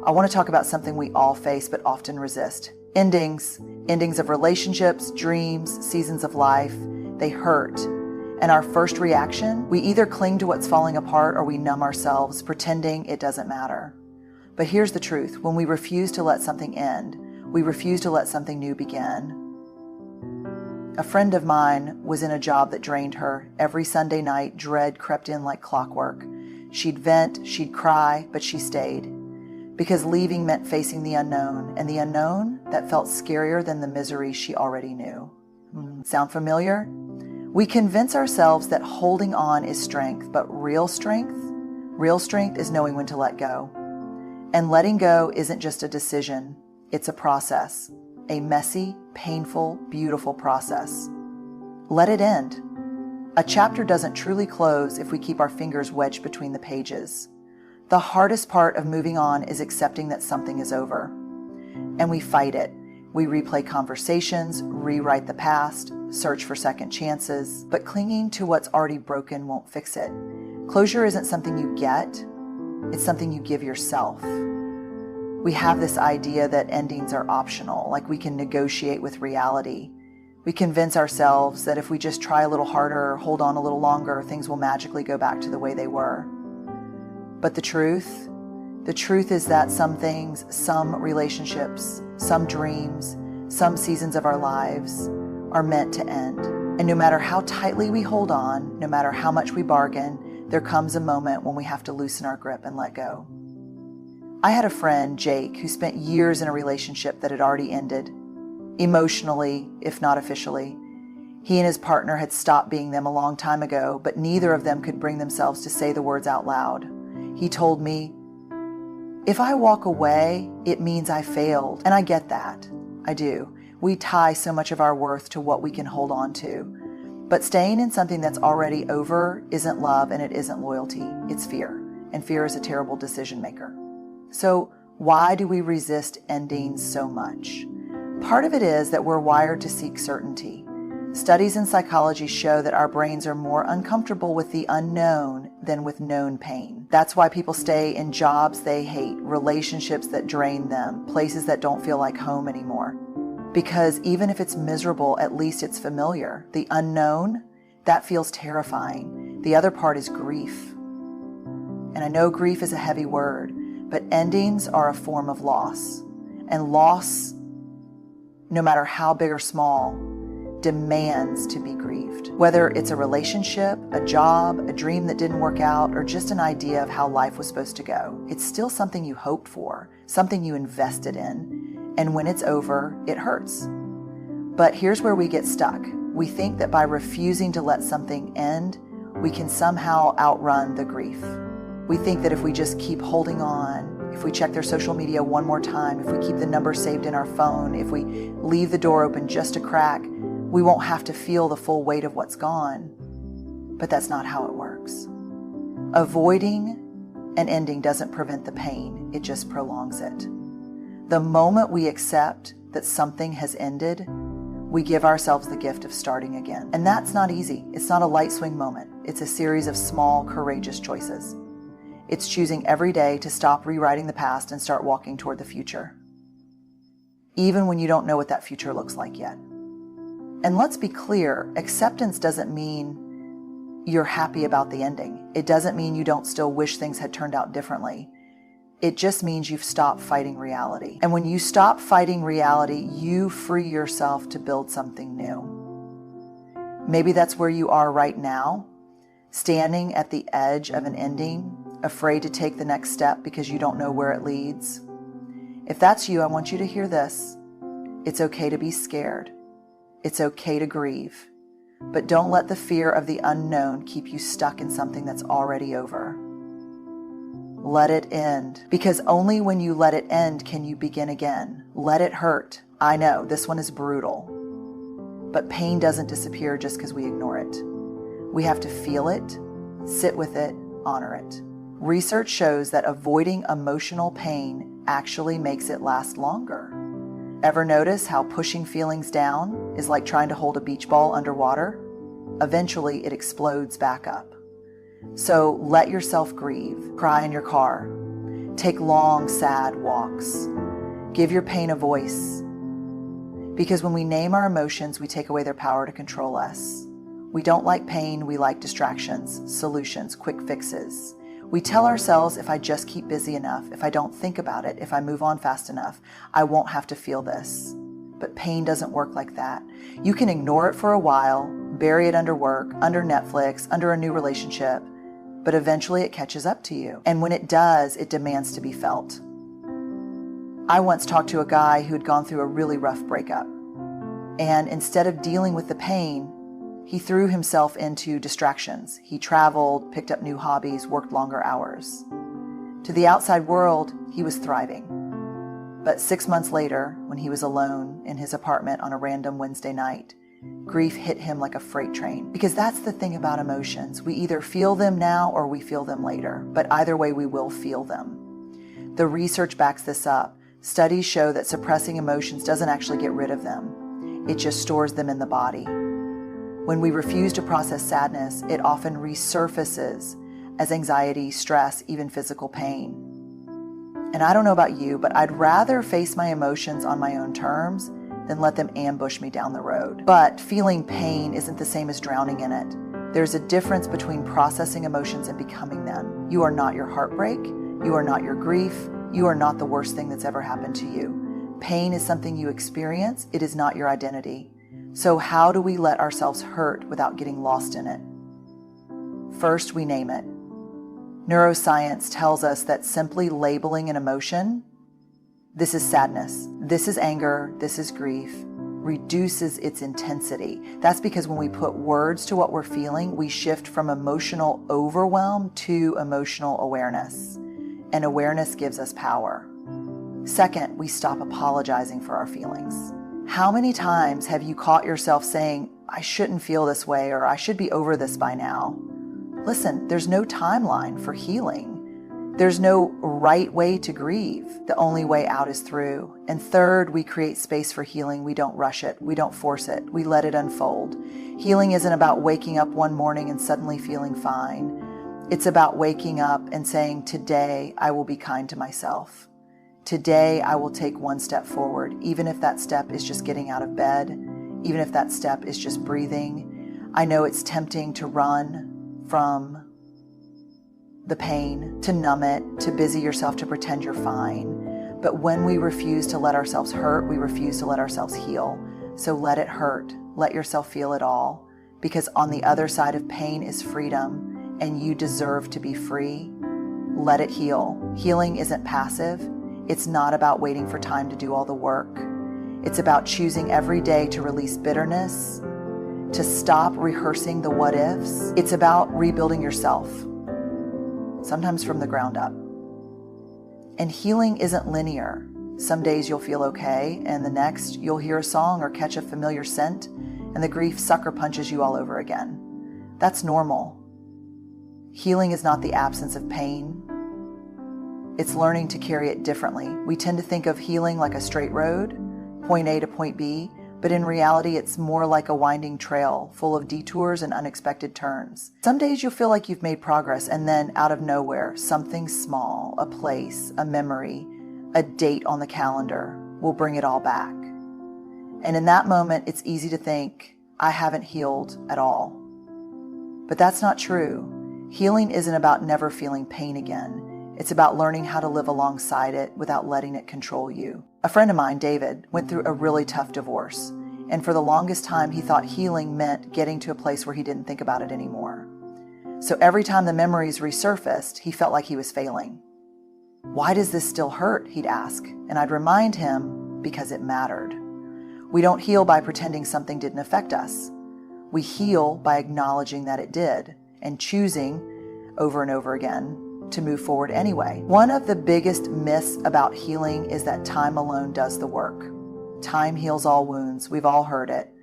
I want to talk about something we all face but often resist. Endings of relationships, dreams, seasons of life. They hurt. And our first reaction, we either cling to what's falling apart or we numb ourselves, pretending it doesn't matter. But here's the truth. When we refuse to let something end, we refuse to let something new begin. A friend of mine was in a job that drained her. Every Sunday night, dread crept in like clockwork. She'd vent, she'd cry, but she stayed. Because leaving meant facing the unknown, and the unknown that felt scarier than the misery she already knew. Sound familiar? We convince ourselves that holding on is strength, but real strength is knowing when to let go. And letting go isn't just a decision, it's a process. A messy, painful, beautiful process. Let it end. A chapter doesn't truly close if we keep our fingers wedged between the pages. The hardest part of moving on is accepting that something is over. And we fight it. We replay conversations, rewrite the past, search for second chances, but clinging to what's already broken won't fix it. Closure isn't something you get, it's something you give yourself. We have this idea that endings are optional, like we can negotiate with reality. We convince ourselves that if we just try a little harder, hold on a little longer, things will magically go back to the way they were. But the truth is that some things, some relationships, some dreams, some seasons of our lives are meant to end. And no matter how tightly we hold on, no matter how much we bargain, there comes a moment when we have to loosen our grip and let go. I had a friend, Jake, who spent years in a relationship that had already ended, emotionally, if not officially. He and his partner had stopped being them a long time ago, but neither of them could bring themselves to say the words out loud. He told me, "If I walk away, it means I failed." And I get that. I do. We tie so much of our worth to what we can hold on to. But staying in something that's already over isn't love and it isn't loyalty. It's fear. And fear is a terrible decision maker. So why do we resist endings so much? Part of it is that we're wired to seek certainty. Studies in psychology show that our brains are more uncomfortable with the unknown than with known pain. That's why people stay in jobs they hate, relationships that drain them, places that don't feel like home anymore. Because even if it's miserable, at least it's familiar. The unknown, that feels terrifying. The other part is grief. And I know grief is a heavy word, but endings are a form of loss. And loss, no matter how big or small, demands to be grieved. Whether it's a relationship, a job, a dream that didn't work out, or just an idea of how life was supposed to go, it's still something you hoped for, something you invested in, and when it's over, it hurts. But here's where we get stuck. We think that by refusing to let something end, we can somehow outrun the grief. We think that if we just keep holding on, if we check their social media one more time, if we keep the number saved in our phone, if we leave the door open just a crack, we won't have to feel the full weight of what's gone. But that's not how it works. Avoiding an ending doesn't prevent the pain, it just prolongs it. The moment we accept that something has ended, we give ourselves the gift of starting again. And that's not easy. It's not a light swing moment. It's a series of small, courageous choices. It's choosing every day to stop rewriting the past and start walking toward the future. Even when you don't know what that future looks like yet. And let's be clear, acceptance doesn't mean you're happy about the ending. It doesn't mean you don't still wish things had turned out differently. It just means you've stopped fighting reality. And when you stop fighting reality, you free yourself to build something new. Maybe that's where you are right now, standing at the edge of an ending, afraid to take the next step because you don't know where it leads. If that's you, I want you to hear this. It's okay to be scared. It's okay to grieve. But don't let the fear of the unknown keep you stuck in something that's already over. Let it end. Because only when you let it end can you begin again. Let it hurt. I know, this one is brutal. But pain doesn't disappear just because we ignore it. We have to feel it, sit with it, honor it. Research shows that avoiding emotional pain actually makes it last longer. Ever notice how pushing feelings down is like trying to hold a beach ball underwater? Eventually, it explodes back up. So let yourself grieve. Cry in your car. Take long, sad walks. Give your pain a voice. Because when we name our emotions, we take away their power to control us. We don't like pain, we like distractions, solutions, quick fixes. We tell ourselves, if I just keep busy enough, if I don't think about it, if I move on fast enough, I won't have to feel this. But pain doesn't work like that. You can ignore it for a while, bury it under work, under Netflix, under a new relationship, but eventually it catches up to you. And when it does, it demands to be felt. I once talked to a guy who'd gone through a really rough breakup. And instead of dealing with the pain, he threw himself into distractions. He traveled, picked up new hobbies, worked longer hours. To the outside world, he was thriving. But 6 months later, when he was alone in his apartment on a random Wednesday night, grief hit him like a freight train. Because that's the thing about emotions. We either feel them now or we feel them later. But either way, we will feel them. The research backs this up. Studies show that suppressing emotions doesn't actually get rid of them. It just stores them in the body. When we refuse to process sadness, it often resurfaces as anxiety, stress, even physical pain. And I don't know about you, but I'd rather face my emotions on my own terms than let them ambush me down the road. But feeling pain isn't the same as drowning in it. There's a difference between processing emotions and becoming them. You are not your heartbreak. You are not your grief. You are not the worst thing that's ever happened to you. Pain is something you experience. It is not your identity. So how do we let ourselves hurt without getting lost in it? First, we name it. Neuroscience tells us that simply labeling an emotion, this is sadness, this is anger, this is grief, reduces its intensity. That's because when we put words to what we're feeling, we shift from emotional overwhelm to emotional awareness. And awareness gives us power. Second, we stop apologizing for our feelings. How many times have you caught yourself saying, I shouldn't feel this way, or I should be over this by now? Listen, there's no timeline for healing. There's no right way to grieve. The only way out is through. And third, we create space for healing. We don't rush it. We don't force it. We let it unfold. Healing isn't about waking up one morning and suddenly feeling fine. It's about waking up and saying, today I will be kind to myself. Today I will take one step forward, even if that step is just getting out of bed, even if that step is just breathing. I know it's tempting to run from the pain, to numb it, to busy yourself, to pretend you're fine. But when we refuse to let ourselves hurt, we refuse to let ourselves heal. So let it hurt. Let yourself feel it all. Because on the other side of pain is freedom. And you deserve to be free. Let it heal. Healing isn't passive. It's not about waiting for time to do all the work. It's about choosing every day to release bitterness, to stop rehearsing the what ifs. It's about rebuilding yourself, sometimes from the ground up. And healing isn't linear. Some days you'll feel okay, and the next you'll hear a song or catch a familiar scent, and the grief sucker punches you all over again. That's normal. Healing is not the absence of pain. It's learning to carry it differently. We tend to think of healing like a straight road, point A to point B, but in reality, it's more like a winding trail full of detours and unexpected turns. Some days you'll feel like you've made progress, and then out of nowhere, something small, a place, a memory, a date on the calendar will bring it all back. And in that moment, it's easy to think, I haven't healed at all. But that's not true. Healing isn't about never feeling pain again. It's about learning how to live alongside it without letting it control you. A friend of mine, David, went through a really tough divorce. And for the longest time, he thought healing meant getting to a place where he didn't think about it anymore. So every time the memories resurfaced, he felt like he was failing. Why does this still hurt? He'd ask. And I'd remind him, because it mattered. We don't heal by pretending something didn't affect us. We heal by acknowledging that it did and choosing over and over again to move forward anyway. One of the biggest myths about healing is that time alone does the work. Time heals all wounds. We've all heard it.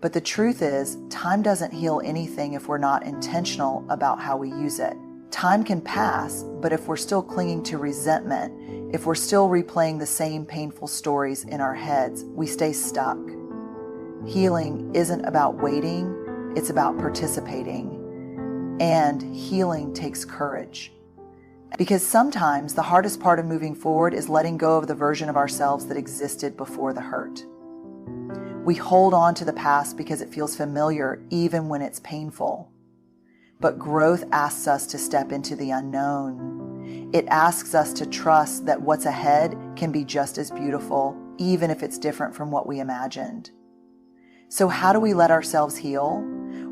But the truth is, time doesn't heal anything if we're not intentional about how we use it. Time can pass, but if we're still clinging to resentment, if we're still replaying the same painful stories in our heads, we stay stuck. Healing isn't about waiting, it's about participating. And healing takes courage. Because sometimes the hardest part of moving forward is letting go of the version of ourselves that existed before the hurt. We hold on to the past because it feels familiar even when it's painful. But growth asks us to step into the unknown. It asks us to trust that what's ahead can be just as beautiful, even if it's different from what we imagined. So how do we let ourselves heal?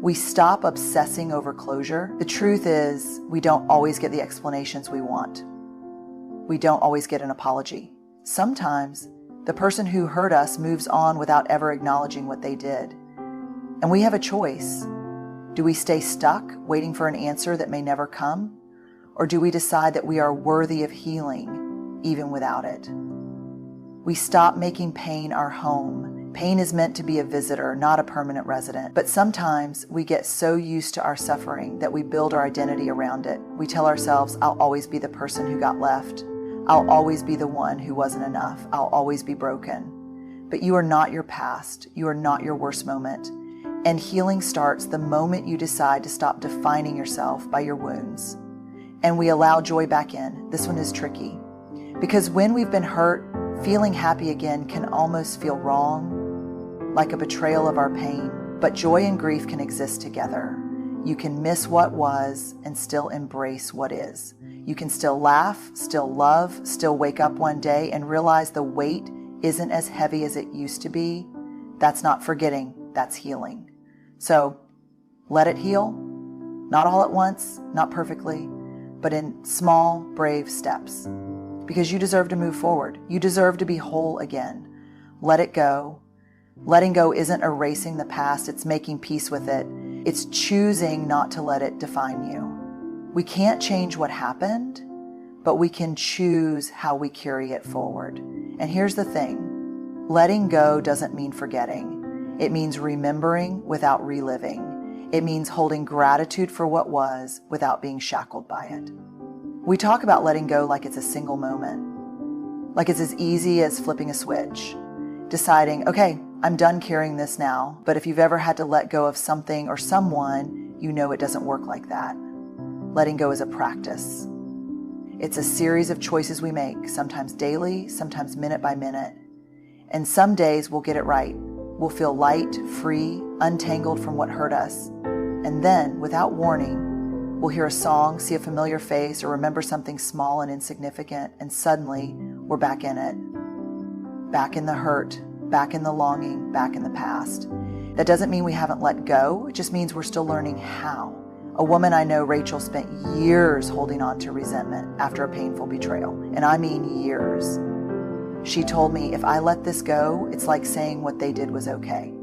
We stop obsessing over closure. The truth is, we don't always get the explanations we want. We don't always get an apology. Sometimes, the person who hurt us moves on without ever acknowledging what they did. And we have a choice. Do we stay stuck, waiting for an answer that may never come? Or do we decide that we are worthy of healing, even without it? We stop making pain our home. Pain is meant to be a visitor, not a permanent resident. But sometimes we get so used to our suffering that we build our identity around it. We tell ourselves, I'll always be the person who got left. I'll always be the one who wasn't enough. I'll always be broken. But you are not your past. You are not your worst moment. And healing starts the moment you decide to stop defining yourself by your wounds. And we allow joy back in. This one is tricky. Because when we've been hurt, feeling happy again can almost feel wrong, like a betrayal of our pain. But joy and grief can exist together. You can miss what was and still embrace what is. You can still laugh, still love, still wake up one day and realize the weight isn't as heavy as it used to be. That's not forgetting, that's healing. So let it heal, not all at once, not perfectly, but in small, brave steps. Because you deserve to move forward. You deserve to be whole again. Let it go. Letting go isn't erasing the past, it's making peace with it. It's choosing not to let it define you. We can't change what happened, but we can choose how we carry it forward. And here's the thing. Letting go doesn't mean forgetting. It means remembering without reliving. It means holding gratitude for what was without being shackled by it. We talk about letting go like it's a single moment, like it's as easy as flipping a switch, deciding, okay, I'm done carrying this now. But if you've ever had to let go of something or someone, you know it doesn't work like that. Letting go is a practice. It's a series of choices we make, sometimes daily, sometimes minute by minute. And some days we'll get it right. We'll feel light, free, untangled from what hurt us. And then, without warning, we'll hear a song, see a familiar face, or remember something small and insignificant, and suddenly we're back in it. Back in the hurt, back in the longing, back in the past. That doesn't mean we haven't let go. It just means we're still learning how. A woman I know, Rachel, spent years holding on to resentment after a painful betrayal. And I mean years. She told me, if I let this go, it's like saying what they did was okay.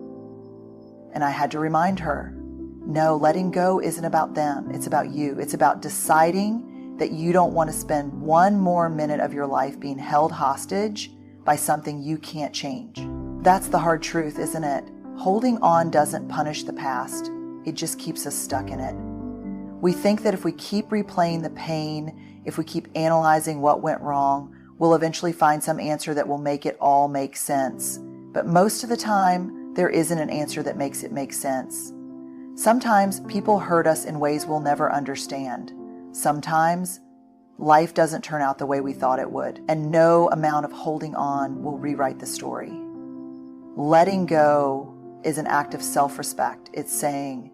And I had to remind her, no, letting go isn't about them. It's about you. It's about deciding that you don't want to spend one more minute of your life being held hostage by something you can't change. That's the hard truth, isn't it? Holding on doesn't punish the past. It just keeps us stuck in it. We think that if we keep replaying the pain, if we keep analyzing what went wrong, we'll eventually find some answer that will make it all make sense. But most of the time, there isn't an answer that makes it make sense. Sometimes people hurt us in ways we'll never understand. Sometimes life doesn't turn out the way we thought it would, and no amount of holding on will rewrite the story. Letting go is an act of self-respect. It's saying,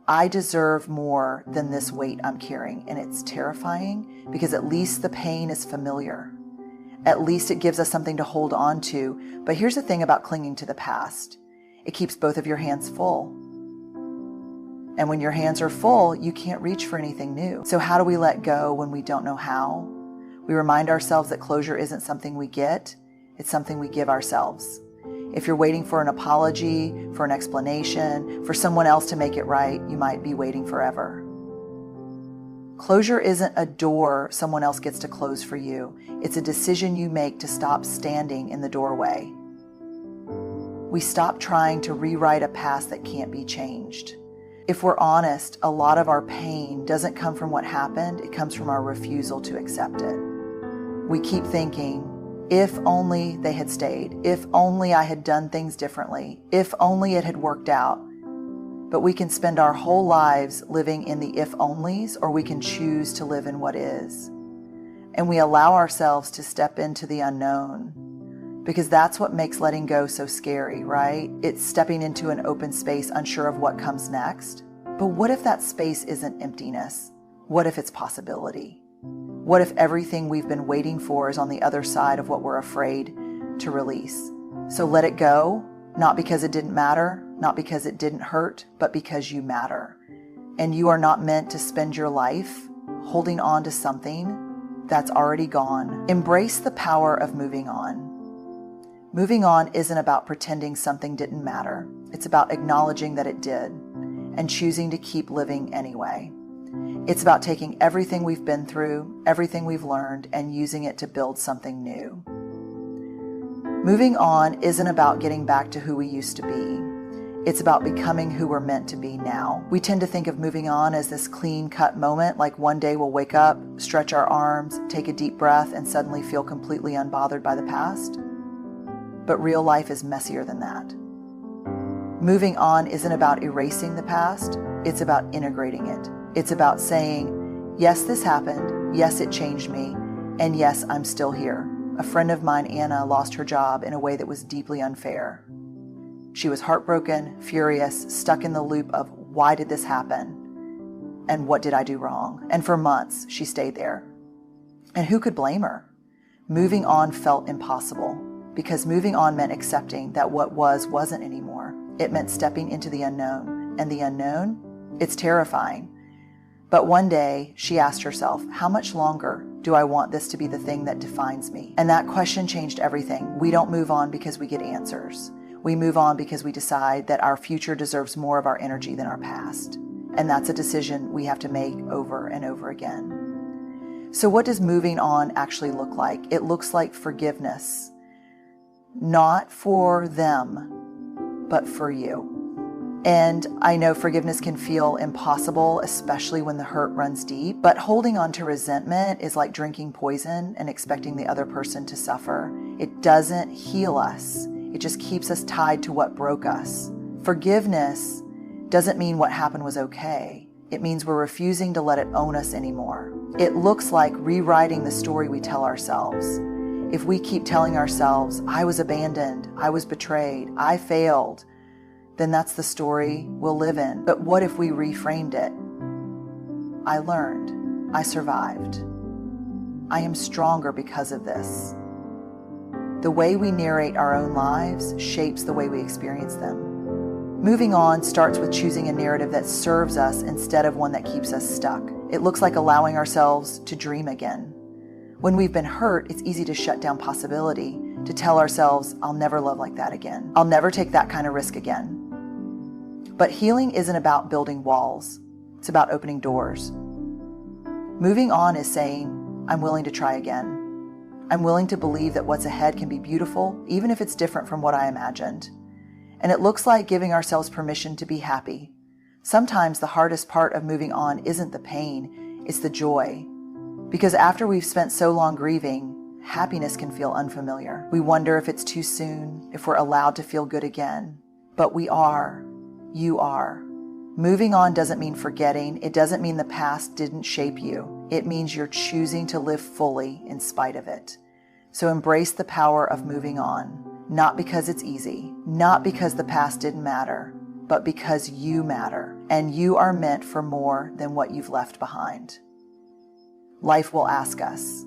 I deserve more than this weight I'm carrying. And it's terrifying because at least the pain is familiar. At least it gives us something to hold on to. But here's the thing about clinging to the past. It keeps both of your hands full. And when your hands are full, you can't reach for anything new. So how do we let go when we don't know how? We remind ourselves that closure isn't something we get. It's something we give ourselves. If you're waiting for an apology, for an explanation, for someone else to make it right, you might be waiting forever. Closure isn't a door someone else gets to close for you. It's a decision you make to stop standing in the doorway. We stop trying to rewrite a past that can't be changed. If we're honest, a lot of our pain doesn't come from what happened, it comes from our refusal to accept it. We keep thinking, if only they had stayed, if only I had done things differently, if only it had worked out. But we can spend our whole lives living in the if-onlys, or we can choose to live in what is. and we allow ourselves to step into the unknown. Because that's what makes letting go so scary, right? It's stepping into an open space, unsure of what comes next. But what if that space isn't emptiness? What if it's possibility? What if everything we've been waiting for is on the other side of what we're afraid to release? So let it go, not because it didn't matter, not because it didn't hurt, but because you matter. And you are not meant to spend your life holding on to something that's already gone. Embrace the power of moving on. Moving on isn't about pretending something didn't matter. It's about acknowledging that it did and choosing to keep living anyway. It's about taking everything we've been through, everything we've learned, and using it to build something new. Moving on isn't about getting back to who we used to be. It's about becoming who we're meant to be now. We tend to think of moving on as this clean-cut moment, like one day we'll wake up, stretch our arms, take a deep breath, and suddenly feel completely unbothered by the past. But real life is messier than that. Moving on isn't about erasing the past, it's about integrating it. It's about saying, yes, this happened, yes, it changed me, and yes, I'm still here. A friend of mine, Anna, lost her job in a way that was deeply unfair. She was heartbroken, furious, stuck in the loop of why did this happen? And what did I do wrong? And for months, she stayed there. And who could blame her? Moving on felt impossible. Because moving on meant accepting that what was wasn't anymore. It meant stepping into the unknown. And the unknown? It's terrifying. But one day, she asked herself, how much longer do I want this to be the thing that defines me? And that question changed everything. We don't move on because we get answers. We move on because we decide that our future deserves more of our energy than our past. And that's a decision we have to make over and over again. So what does moving on actually look like? It looks like forgiveness. Not for them, but for you. And I know forgiveness can feel impossible, especially when the hurt runs deep, but holding on to resentment is like drinking poison and expecting the other person to suffer. It doesn't heal us. It just keeps us tied to what broke us. Forgiveness doesn't mean what happened was okay. It means we're refusing to let it own us anymore. It looks like rewriting the story we tell ourselves. If we keep telling ourselves, I was abandoned, I was betrayed, I failed, then that's the story we'll live in. But what if we reframed it? I learned, I survived. I am stronger because of this. The way we narrate our own lives shapes the way we experience them. Moving on starts with choosing a narrative that serves us instead of one that keeps us stuck. It looks like allowing ourselves to dream again. When we've been hurt, it's easy to shut down possibility, to tell ourselves, I'll never love like that again. I'll never take that kind of risk again. But healing isn't about building walls. It's about opening doors. Moving on is saying, I'm willing to try again. I'm willing to believe that what's ahead can be beautiful, even if it's different from what I imagined. And it looks like giving ourselves permission to be happy. Sometimes the hardest part of moving on isn't the pain, it's the joy. Because after we've spent so long grieving, happiness can feel unfamiliar. We wonder if it's too soon, if we're allowed to feel good again. But we are. You are. Moving on doesn't mean forgetting. It doesn't mean the past didn't shape you. It means you're choosing to live fully in spite of it. So embrace the power of moving on. Not because it's easy. Not because the past didn't matter. But because you matter. And you are meant for more than what you've left behind. Life will ask us,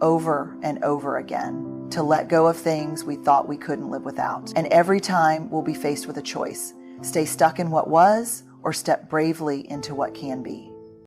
over and over again, to let go of things we thought we couldn't live without. And every time we'll be faced with a choice, stay stuck in what was or step bravely into what can be.